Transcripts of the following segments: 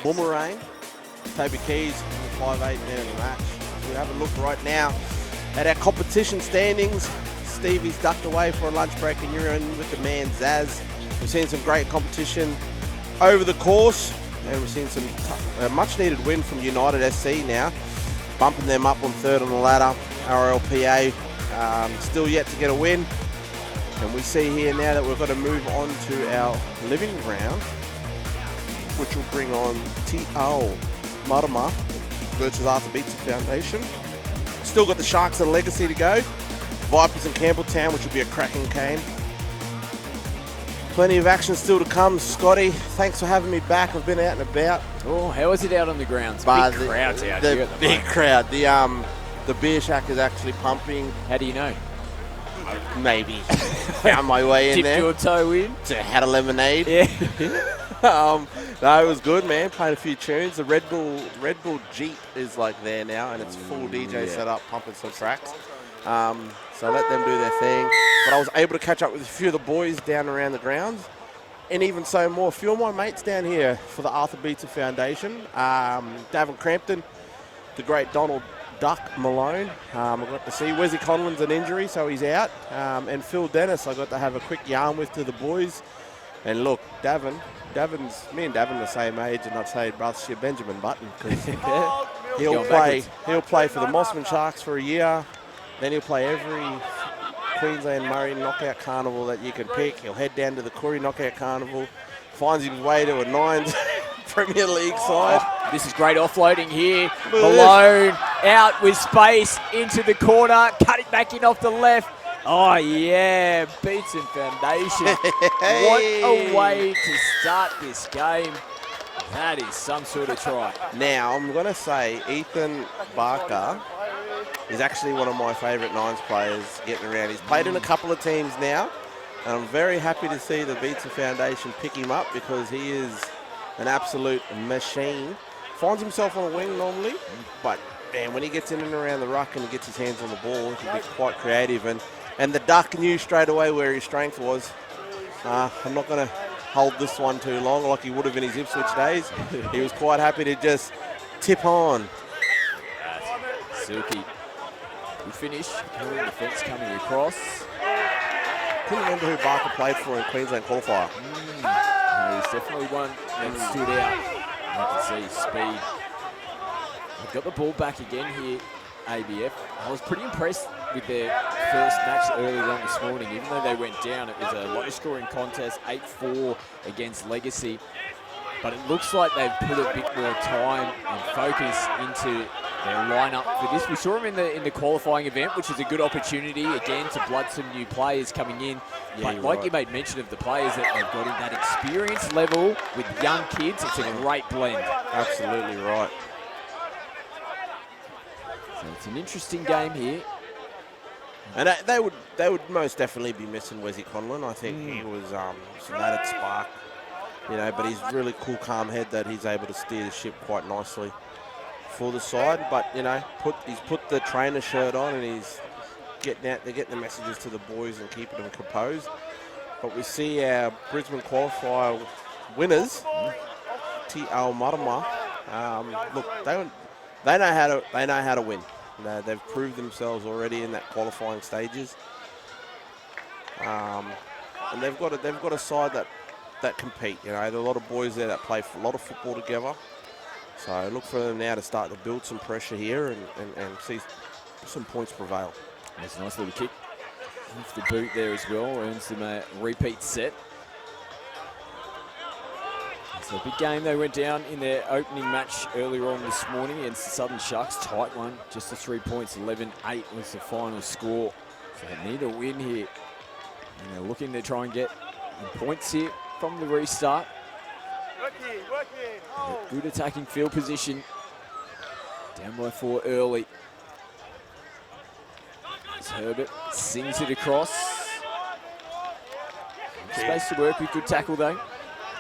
Boomerang, Toby Keys, 5'8" man of the match. We have a look right now at our competition standings. Stevie's ducked away for a lunch break and you're in with the man Zaz. We've seen some great competition over the course and we've seen some much needed win from United SC now, bumping them up on third on the ladder. RLPA still yet to get a win. And we see here now that we've got to move on to our living round, which will bring on Te Ao Mārama versus Arthur Beetson Foundation. Still got the Sharks and Legacy to go. Vipers and Campbelltown, which will be a cracking game. Plenty of action still to come. Scotty, thanks for having me back. I've been out and about. Oh, how is it out on the grounds? Big crowds out here. The big crowd. The beer shack is actually pumping. How do you know? Maybe found my way in there. Dipped your toe in. Had a lemonade. Yeah. No, it was good, man. Played a few tunes. The Red Bull Jeep is like there now, and it's full DJ set up, pumping some tracks. So let them do their thing. But I was able to catch up with a few of the boys down around the grounds, and even so more. A few of my mates down here for the Arthur Beetson Foundation. Davin Crampton, the great Donald Duck Malone. I got to see Wesley Conlon's an injury, so he's out. And Phil Dennis, I got to have a quick yarn with to the boys. And look, me and Davin the same age, and I'd say brother Benjamin Button, because he'll play for the Mossman Sharks for a year. Then he'll play every Queensland Murray Knockout Carnival that you can pick. He'll head down to the Koori Knockout Carnival, finds his way to a Nines Premier League side. This is great offloading here. Malone out with space into the corner, cutting back in off the left. Oh yeah, Beetson Foundation. What a way to start this game. That is some sort of try. Now, I'm going to say Ethan Barker is actually one of my favourite Nines players getting around. He's played in a couple of teams now, and I'm very happy to see the Beetson Foundation pick him up because he is an absolute machine. Finds himself on a wing normally, but man, when he gets in and around the ruck and he gets his hands on the ball, he can be quite creative. And the Duck knew straight away where his strength was. I'm not going to hold this one too long like he would have in his Ipswich days. He was quite happy to just tip on. Silky. Good finish. The defence coming across. Couldn't remember who Barker played for in Queensland qualifier. No, he's definitely one that stood out. I can see speed. They've got the ball back again here, ABF. I was pretty impressed with their first match earlier on this morning. Even though they went down, it was a low-scoring contest, 8-4 against Legacy. But it looks like they've put a bit more time and focus into their lineup for this. We saw them in the qualifying event, which is a good opportunity, again, to blood some new players coming in. Yeah, but like you made mention of the players that they've got in that experience level with young kids, it's a great blend. Absolutely right. So it's an interesting game here. And they would most definitely be missing Wesley Conlon. I think he was some added spark, you know, but he's really cool, calm head that he's able to steer the ship quite nicely for the side. But, you know, he's put the trainer shirt on and he's getting out, they're getting the messages to the boys and keeping them composed. But we see our Brisbane qualifier winners, Te Ao Mārama. Look, they know how to win. They've proved themselves already in that qualifying stages, and they've got a side that compete. You know, there are a lot of boys there that play a lot of football together. So look for them now to start to build some pressure here and see some points prevail. There's a nice little kick off the boot there as well. Earns them a repeat set. So a big game. They went down in their opening match earlier on this morning against the Southern Sharks. Tight one, just the 3 points. 11-8 was the final score. So they need a win here. And they're looking to try and get points here from the restart. Good attacking field position. Down by 4 early. As Herbert sings it across. Space to work with good tackle though.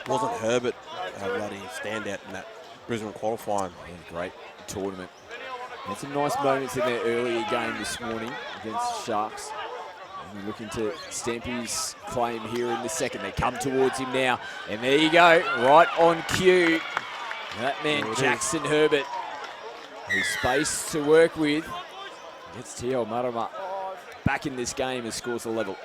Wasn't Herbert a bloody standout in that Brisbane qualifying? Yeah, great tournament. Had some nice moments in their earlier game this morning against the Sharks. And looking to stamp his claim here in the second. They come towards him now. And there you go, right on cue. That man, Jackson Herbert, who's space to work with, gets Te Ao Mārama back in this game and scores a level.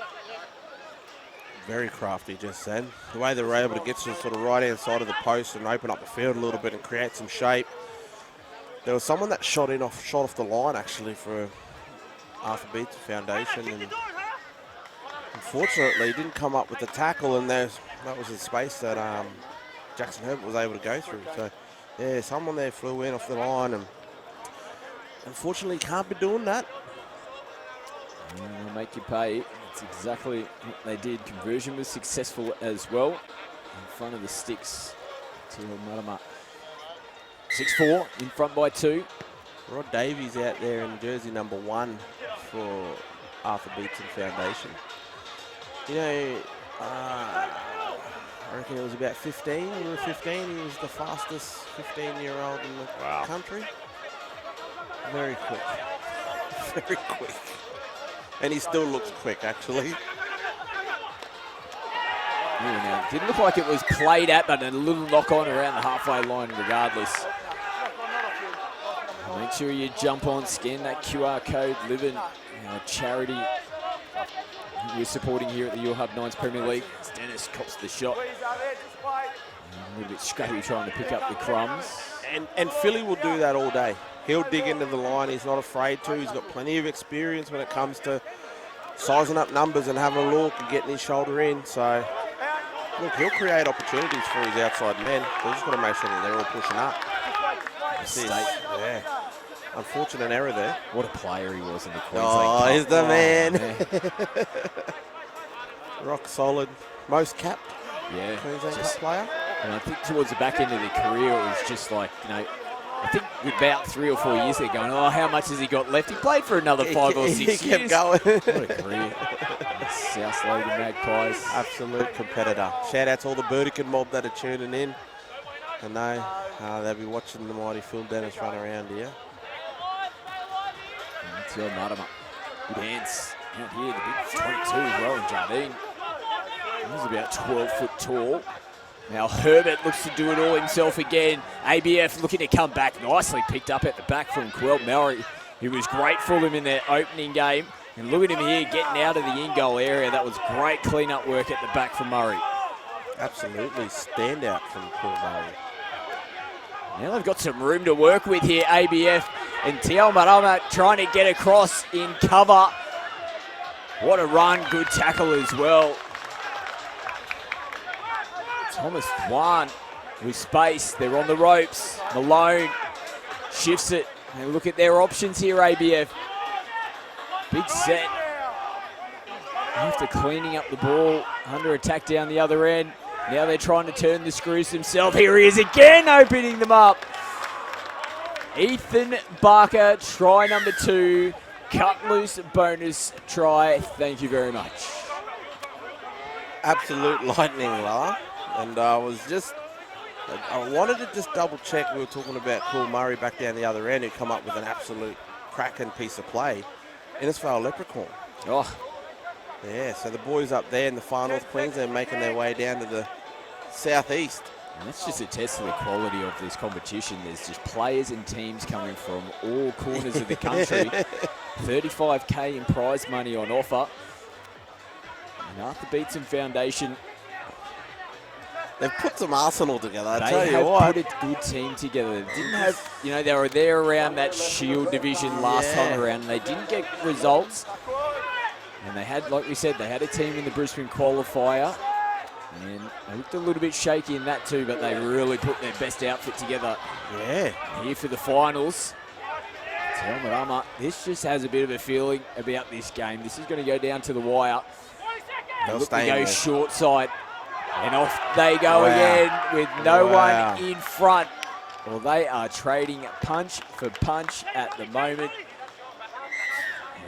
Very crafty just then. The way they were able to get to the sort of right-hand side of the post and open up the field a little bit and create some shape. There was someone that shot off the line actually for Arthur Beetson Foundation, and unfortunately didn't come up with the tackle, and that was the space that Jackson Herbert was able to go through. So yeah, someone there flew in off the line, and unfortunately can't be doing that. They'll make you pay. That's exactly what they did. Conversion was successful as well. In front of the sticks, Te Ao Mārama. 6-4, in front by 2. Rod Davies out there in jersey number 1 for Arthur Beetson Foundation. You know, I reckon it was about 15. We were 15. He was the fastest 15-year-old in the country. Very quick. Very quick. And he still looks quick, actually. Now, didn't look like it was played at, but a little knock-on around the halfway line regardless. Make sure you jump on, scan that QR code, Livin, our charity we're supporting here at the Yourhub Nines Premier League. As Dennis cops the shot. A little bit scrappy trying to pick up the crumbs. And Philly will do that all day. He'll dig into the line. He's not afraid to. He's got plenty of experience when it comes to sizing up numbers and having a look and getting his shoulder in. So, look, he'll create opportunities for his outside men. They've just got to make sure that they're all pushing up. Yeah. Unfortunate error there. What a player he was in the Queensland Cup. Oh, he's the man. Rock solid. Most capped Queensland Cup player. And I think towards the back end of the career, it was just like, you know, I think about 3 or 4 years ago, going, oh, how much has he got left? He played for another 5 or 6 years. He kept going. What a career. South Logan Magpies. Absolute competitor. Shout out to all the Burdekin mob that are tuning in. I know they'll be watching the mighty Phil Dennis run around here. Te Ao Mārama. Good hands out here. The big 22 as well in Jardine. He's about 12 foot tall. Now Herbert looks to do it all himself again. ABF looking to come back. Nicely picked up at the back from Quell Murray, who was great for them in their opening game. And look at him here getting out of the in-goal area. That was great clean-up work at the back from Murray. Absolutely standout from Quell Murray. Now they've got some room to work with here, ABF. And Te Ao Mārama trying to get across in cover. What a run, good tackle as well. Thomas Dwan with space, they're on the ropes. Malone shifts it. And look at their options here, ABF. Big set. After cleaning up the ball, under attack down the other end. Now they're trying to turn the screws themselves. Here he is again, opening them up. Ethan Barker, try number 2. Cut loose bonus try. Thank you very much. Absolute lightning, La. And I wanted to just double check. We were talking about Quell Murray back down the other end, who come up with an absolute cracking piece of play. Innisfail Leprechaun. Oh. Yeah, so the boys up there in the far north Queensland making their way down to the southeast. And that's just a test of the quality of this competition. There's just players and teams coming from all corners of the country. 35K in prize money on offer. And Arthur Beetson Foundation, they've put some arsenal together, I they tell you have what. put a good team together. They didn't have, you know, they were there around that Shield division last time around, and they didn't get results. And they had, like we said, they had a team in the Brisbane qualifier. And they looked a little bit shaky in that too, but they really put their best outfit together. Yeah. Here for the finals. Te Ao Mārama, this just has a bit of a feeling about this game. This is going to go down to the wire. They'll look to stay go in short side. And off they go again with no one in front. Well, they are trading punch for punch at the moment.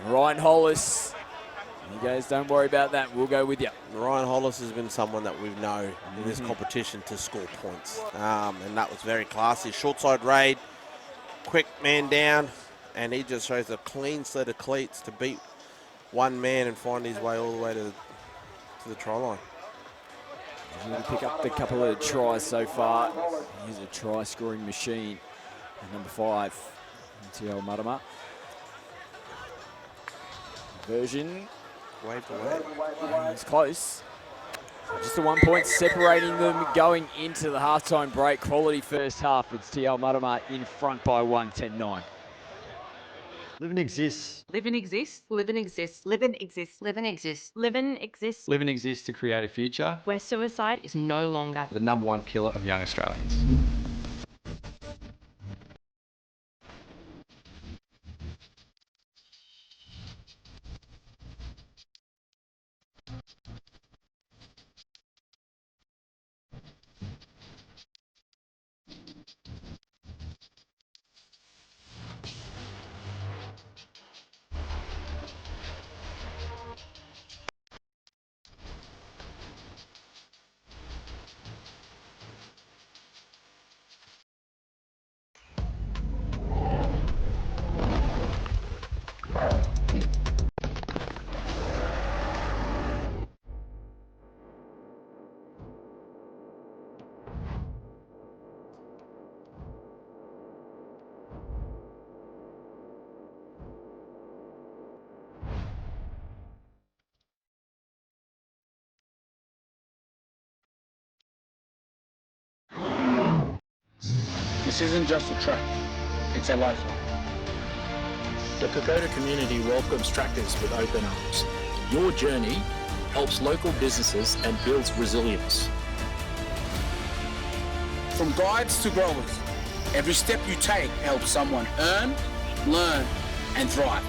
And Ryan Hollis, he goes, don't worry about that, we'll go with you. Ryan Hollis has been someone that we've known in this competition to score points. And that was very classy. Short side raid, quick man down, and he just shows a clean set of cleats to beat one man and find his way all the way to the try line. He's going to pick up a couple of tries so far. is a try-scoring machine. And number 5, Te Ao Mārama. Version. Waved away. It's close. Just the 1 point separating them going into the halftime break. Quality first half. It's Te Ao Mārama in front by 1, 10-9. Livin exists. Livin exists. Livin exists. Livin exists. Livin exists. Livin exists. Livin exists to create a future Where suicide is no longer the #1 killer of young Australians. This isn't just a track, it's a lifeline. The Kokoda community welcomes trackers with open arms. Your journey helps local businesses and builds resilience. From guides to growers, every step you take helps someone earn, learn, and thrive.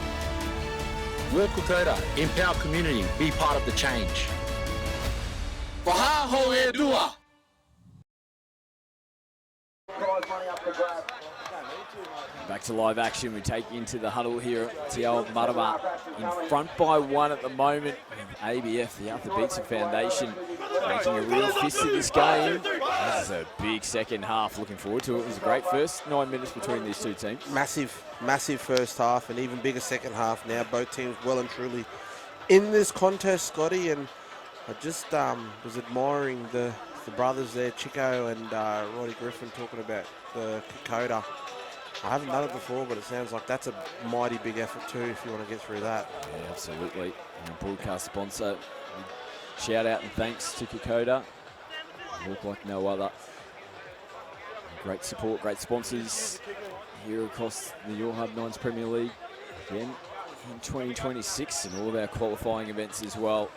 Walk Kokoda, empower community, be part of the change. Waha hoe dua. Back to live action. We take into the huddle here at Te Ao Mārama. In front by 1 at the moment. And ABF, the Arthur Beetson Foundation, making a real fist of this game. This is a big second half. Looking forward to it. It was a great first 9 minutes between these two teams. Massive first half and even bigger second half now. Both teams well and truly in this contest, Scotty. And I just was admiring the brothers there, Chico and Roddy Griffin, talking about the Kokoda. I haven't done it before, but it sounds like that's a mighty big effort too if you want to get through that. Yeah, absolutely. And a broadcast sponsor. Shout out and thanks to Kokoda. Look like no other. Great support, great sponsors here across the Yourhub Nines Premier League. Again in 2026 and all of our qualifying events as well.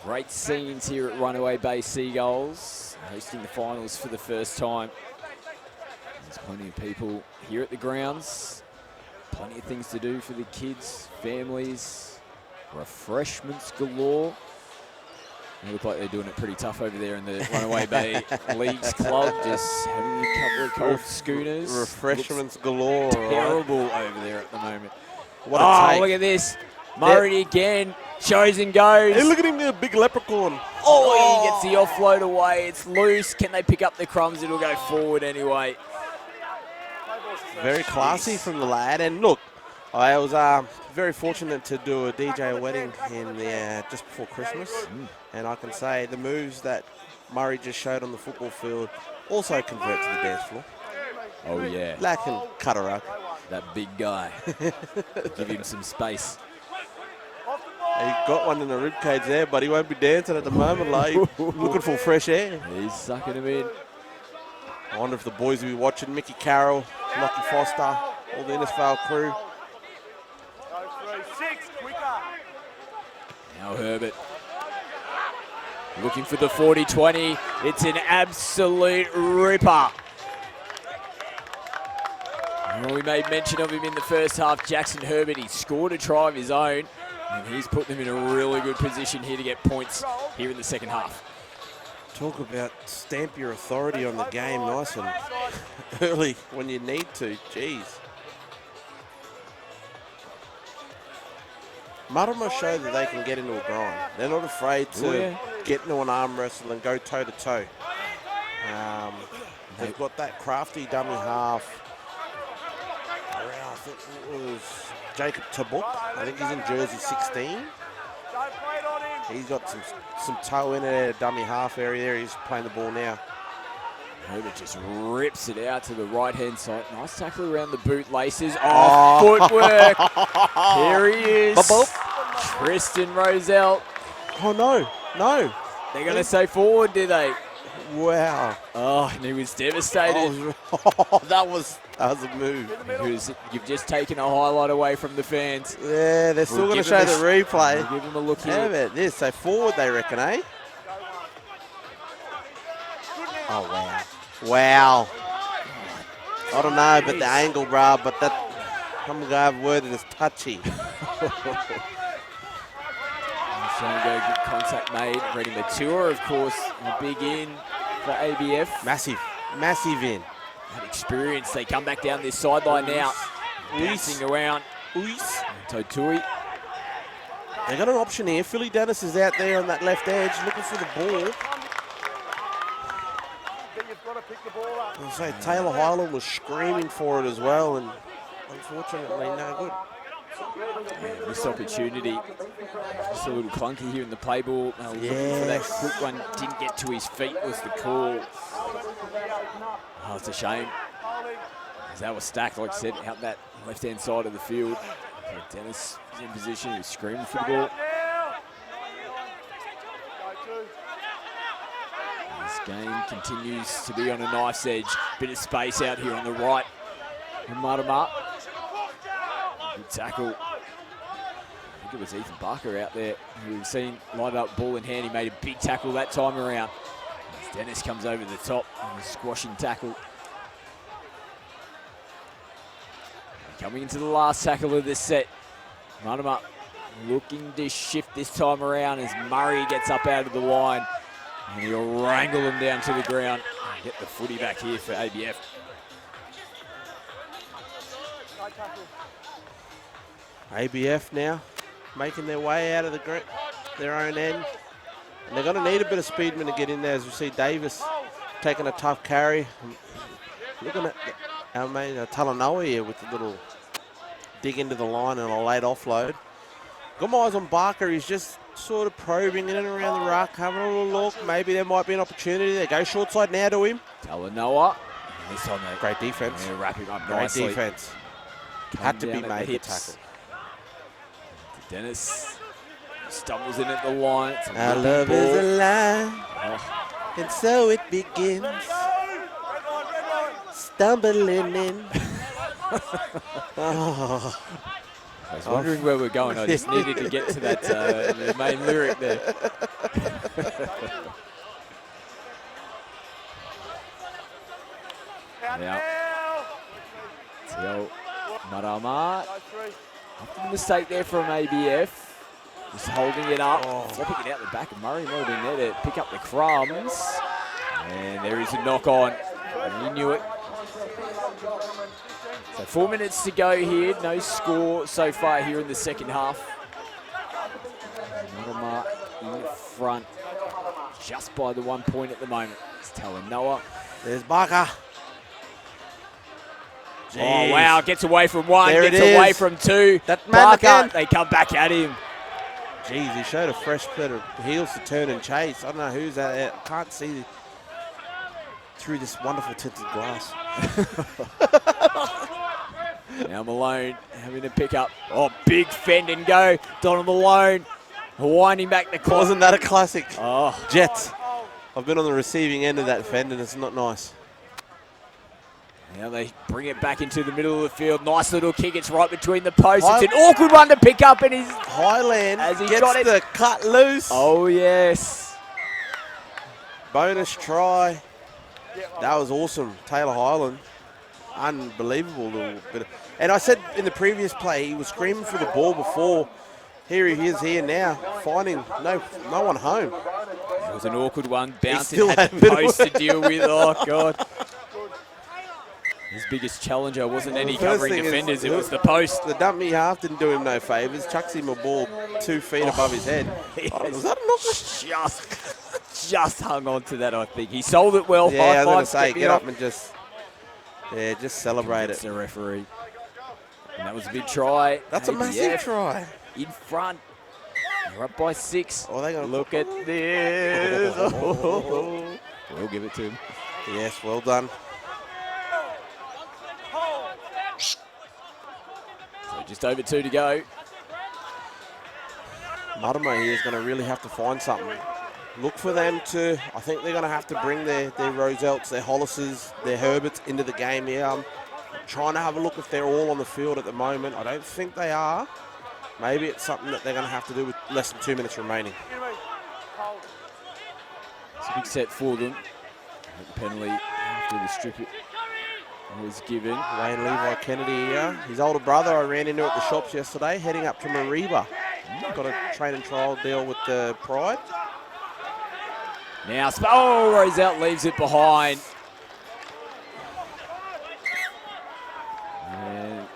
Great scenes here at Runaway Bay Seagulls, hosting the finals for the first time. There's plenty of people here at the grounds, plenty of things to do for the kids, families, refreshments galore. They look like they're doing it pretty tough over there in the Runaway Bay Leagues Club, just having a couple of cold schooners. Refreshments galore. Terrible over there at the moment. What a take. Look at this. Murray again, shows and goes. Hey, look at him, a big leprechaun. Oh, he gets the offload away. It's loose. Can they pick up the crumbs? It'll go forward anyway. Very classy from the lad. And look, I was very fortunate to do a DJ wedding in just before Christmas. And I can say the moves that Murray just showed on the football field also convert to the dance floor. Oh, yeah. Lad can cut a rug. That big guy. Give him some space. He got one in the ribcage there, but he won't be dancing at the moment. Like, looking for fresh air. He's sucking him in. I wonder if the boys will be watching. Mickey Carroll, Lockie Foster, all the Innisfail crew. Now Herbert looking for the 40-20. It's an absolute ripper. And we made mention of him in the first half, Jackson Herbert. He scored a try of his own, and he's put them in a really good position here to get points here in the second half. Talk about stamp your authority on the game nice and early when you need to. Jeez. Mārama show that they can get into a grind. They're not afraid to get into an arm wrestle and go toe-to-toe. They've got that crafty dummy half. I think it was Jacob Tabuk. I think he's in jersey 16. He's got some toe in there, dummy half area there. He's playing the ball now. Herbert just rips it out to the right-hand side. Nice tackle around the bootlaces. Oh, footwork. Here he is. Tristan Roselle. Oh, no. No. They're going to say forward, do they? Wow. Oh, and he was devastated. Oh, that was a move. You've just taken a highlight away from the fans. Yeah, they're still going to show the replay. We'll give them a look here. How about this? So forward, they reckon, eh? Oh, wow. Wow. I don't know, but the angle, bruh, but that, I'm going to have worded as touchy. Good contact made. Ready Mature, of course, a big in for ABF. Massive in. That experience. They come back down this sideline now. Bouncing around. Totui. They got an option here. Philly Dennis is out there on that left edge looking for the ball. I'll say Taylor Highland was screaming for it as well, and unfortunately, no good. Yeah, missed opportunity. Just a little clunky here in the play ball. Looking for that quick one. Didn't get to his feet was the call. Oh, it's a shame. As that was stacked, like I said, out that left-hand side of the field. So Dennis is in position. He was screaming for the ball. This game continues to be on a knife's edge. Bit of space out here on the right. Mārama. Good tackle. I think it was Ethan Barker out there who we've seen light up ball in hand. He made a big tackle that time around. As Dennis comes over the top on a squashing tackle. Coming into the last tackle of this set. Mārama looking to shift this time around as Murray gets up out of the line. And he'll wrangle him down to the ground. And get the footy back here for ABF. ABF now making their way out of their own end. And they're going to need a bit of speedman to get in there, as we see Davis taking a tough carry. Looking at our mate Talanoa here with a little dig into the line and a late offload. Got my eyes on Barker. He's just sort of probing in and around the ruck, having a little look. Maybe there might be an opportunity. They go short side now to him. Talanoa. This on the great defense. Yeah, wrap him up great nicely. Defense. Had to be made the tackle. Dennis stumbles in at the line. Our love is a line, and so it begins. Stumbling in. I was wondering where we're going. I just needed to get to that the main lyric there. Now, Te Ao Mārama. Often a mistake there from ABF. Just holding it up, flopping it out the back of Murray. Might have been there to pick up the crumbs. And there is a knock on. He knew it. So 4 minutes to go here. No score so far here in the second half. Mārama in front. Just by the 1 point at the moment. It's Talanoa. There's Barker. Jeez. Oh, wow. Gets away from one. There gets away from two. That man Barker, again. they come back at him. Jeez, he showed a fresh set of heels to turn and chase. I don't know who's that. I can't see through this wonderful tinted glass. Now Malone having to pick up. Oh, big fend and go. Donald Malone winding back the clock. Wasn't that a classic? Oh. Jets. I've been on the receiving end of that fend and it's not nice. Now they bring it back into the middle of the field. Nice little kick. It's right between the posts. It's an awkward one to pick up, and he's Highland as he gets got it. the cut loose. Oh, yes. Bonus try. That was awesome. Taylor Highland. Unbelievable little bit of, and I said in the previous play he was screaming for the ball before. Here he is here now, finding no one home. It was an awkward one. Bouncing, still had had a the bit of post to deal with. Oh, God. His biggest challenger wasn't any covering defenders, it was the post. The dummy half didn't do him no favours. Chucks him a ball 2 feet above his head. Was that a knock? Just hung on to that, I think. He sold it well. Yeah, High I was going to five, say, step get it up and just celebrate It's it. the referee. And that was a big try. That's a massive try. In front. They're up by 6. Oh, they gonna look at this. We'll give it to him. Yes, well done. So just over 2 to go. Mārama here is going to really have to find something. Look for them to, I think they're going to have to bring their Roselts, their Hollises, their Herberts into the game here. I'm trying to have a look if they're all on the field at the moment. I don't think they are. Maybe it's something that they're going to have to do with less than 2 minutes remaining. It's a big set for them. The penalty after the strip was given. Wayne Levi Kennedy here. His older brother I ran into at the shops yesterday, heading up to Mariba. Got a train and trial deal with the Pride. Now, Roselle leaves it behind. And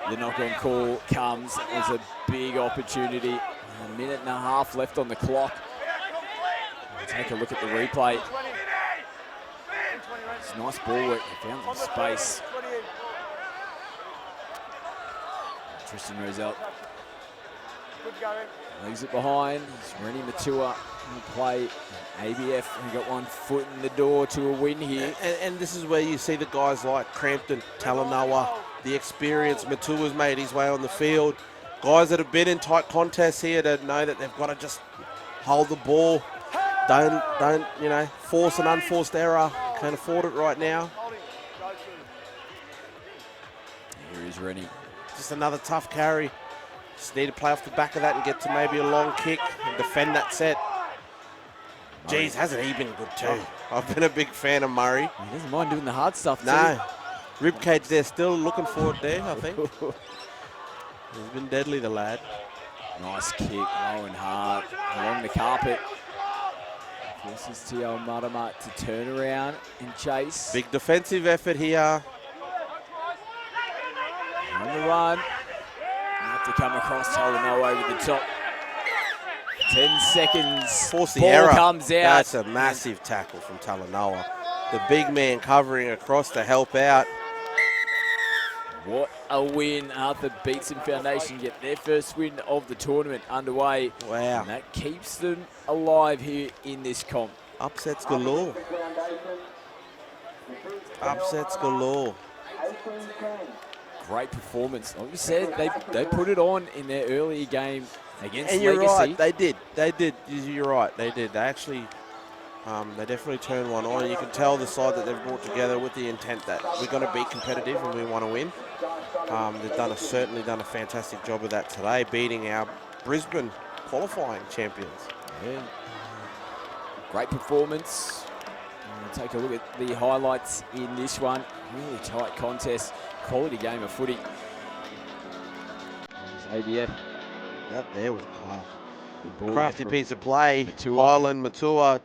the knock-on call comes as a big opportunity. A minute and a half left on the clock. Take a look at the replay. It's a nice ball work. They found some space. Tristan Roselle leaves it behind. It's Rennie Matua will play. ABF have got 1 foot in the door to a win here. And this is where you see the guys like Crampton, Talanoa, the experience. Matua's made his way on the field. Guys that have been in tight contests here to know that they've got to just hold the ball. Don't force an unforced error. Can't afford it right now. Here is Rennie. Just another tough carry. Just need to play off the back of that and get to maybe a long kick and defend that set. Geez, hasn't he been good too? I've been a big fan of Murray. He doesn't mind doing the hard stuff too. No. Ribcage there, still looking for it there, I think. He's been deadly, the lad. Nice kick, low and hard, along the carpet. Forces Te Ao Mārama to turn around and chase. Big defensive effort here. On the run. Have to come across Talanoa over the top. 10 seconds. Force the Ball error. comes out. That's a massive tackle from Talanoa. The big man covering across to help out. What a win. Arthur Beetson Foundation get their first win of the tournament underway. Wow. And that keeps them alive here in this comp. Upsets galore. Upsets galore. Great performance. Like we said, they put it on in their earlier game against And you're Legacy. right, they did. You're right, they did. They actually, they definitely turned one on. You can tell the side that they've brought together with the intent that we're going to be competitive and we want to win. They've certainly done a fantastic job of that today, beating our Brisbane qualifying champions. Yeah. Great performance. We'll take a look at the highlights in this one. Really tight contest. Quality game of footy. ABF. That there was class. Ball Crafty from piece of play. Matua. Highland, Matua,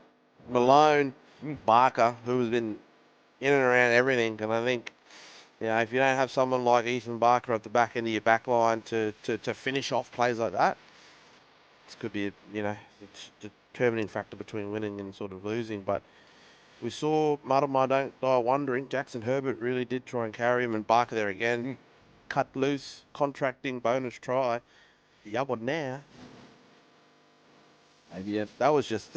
Malone, Barker, who has been in and around everything. And I think, if you don't have someone like Ethan Barker at the back end of your back line to finish off plays like that, this could be, it's the determining factor between winning and sort of losing. But we saw Mārama don't die wondering. Jackson Herbert really did try and carry him, and Barker there again. Cut loose, contracting, bonus try. Yeah, but now. ABF. That was just.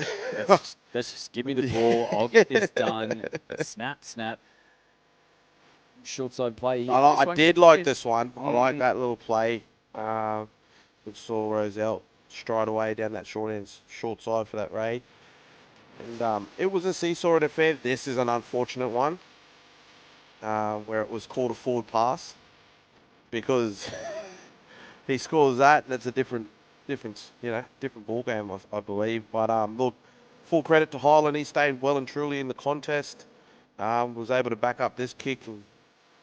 Let's just give me the ball. I'll get this done. Snap. Short side play here. I did like this one. I like that little play. We saw Roselle stride away down that short side for that raid. And it was a seesaw affair. This is an unfortunate one where it was called a forward pass because he scores that, that's a different ball game, I believe. But look, full credit to Highland. He stayed well and truly in the contest. Was able to back up this kick. And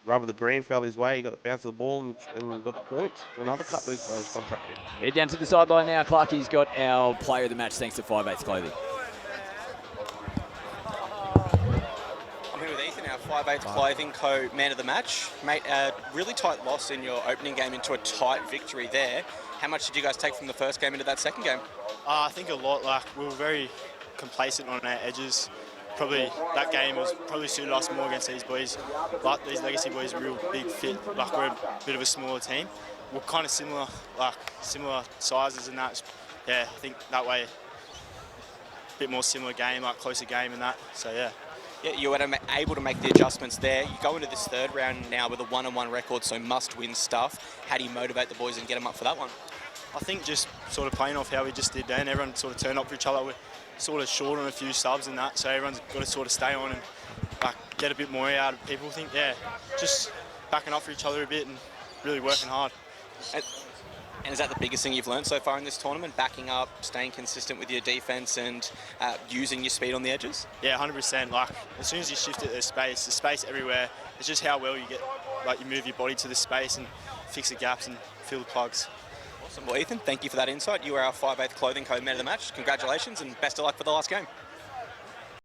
rubber the green fell his way. He got the bounce of the ball and got the points. Another cut loose by his contractor. Head down to the sideline now. Clarkie's got our player of the match thanks to 5/8 Clothing. I'm here with Ethan, our 5/8 Clothing Co. Man of the Match. Mate, a really tight loss in your opening game into a tight victory there. How much did you guys take from the first game into that second game? I think a lot. We were very complacent on our edges. Probably that game was probably suited us more against these boys. But these Legacy boys are a real big fit. We're a bit of a smaller team. We're kind of similar sizes and that. Yeah, I think that way bit more similar game, like closer game and that. So yeah. Yeah, you were able to make the adjustments there. You go into this third round now with a 1-on-1 record, so must-win stuff. How do you motivate the boys and get them up for that one? I think just sort of playing off how we just did then. Everyone sort of turned up for each other. We're sort of short on a few subs and that, so everyone's got to sort of stay on and like get a bit more out of people. I think, yeah, just backing up for each other a bit and really working hard. And is that the biggest thing you've learned so far in this tournament? Backing up, staying consistent with your defence and using your speed on the edges? Yeah, 100%. Like, as soon as you shift it, there's space everywhere. It's just how well you get, like, you move your body to the space and fix the gaps and fill the plugs. Awesome. Well, Ethan, thank you for that insight. You are our 5/8 Clothing Co. Man of the Match. Congratulations and best of luck for the last game.